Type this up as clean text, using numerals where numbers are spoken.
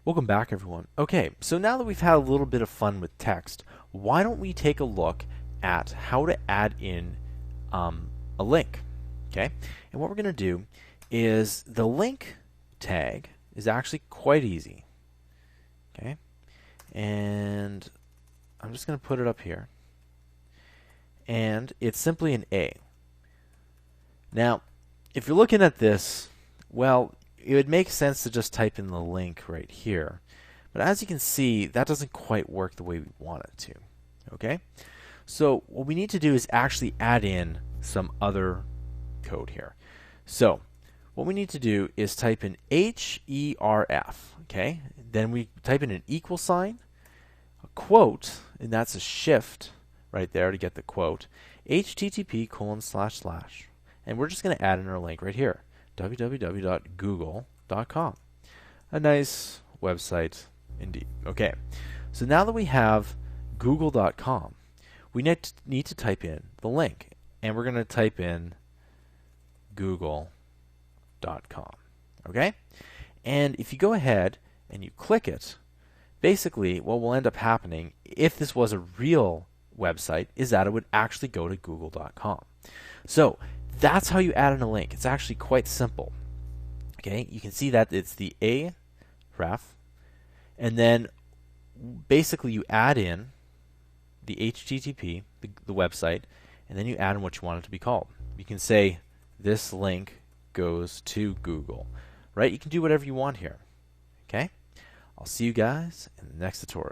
Welcome back, everyone. Okay, so now that we've had a little bit of fun with text, why don't we take a look at how to add in a link? Okay, and what we're going to do is the link tag is actually quite easy. Okay, and I'm just going to put it up here, and it's simply an A. Now, if you're looking at this, well, it would make sense to just type in the link right here. But as you can see, that doesn't quite work the way we want it to. Okay? So what we need to do is actually add in some other code here. So what we need to do is type in href. Okay? Then we type in an equal sign, a quote, and that's a shift right there to get the quote, http:// and we're just going to add in our link right here, www.google.com. A nice website indeed. Okay, so now that we have google.com, we need to type in the link, and we're going to type in google.com. Okay, and if you go ahead and you click it, basically what will end up happening, if this was a real website, is that it would actually go to google.com. So that's how you add in a link. It's actually quite simple. Okay, you can see that it's the a ref, and then basically you add in the HTTP, the website, and then you add in what you want it to be called. You can say this link goes to Google, right? You can do whatever you want here. Okay, I'll see you guys in the next tutorial.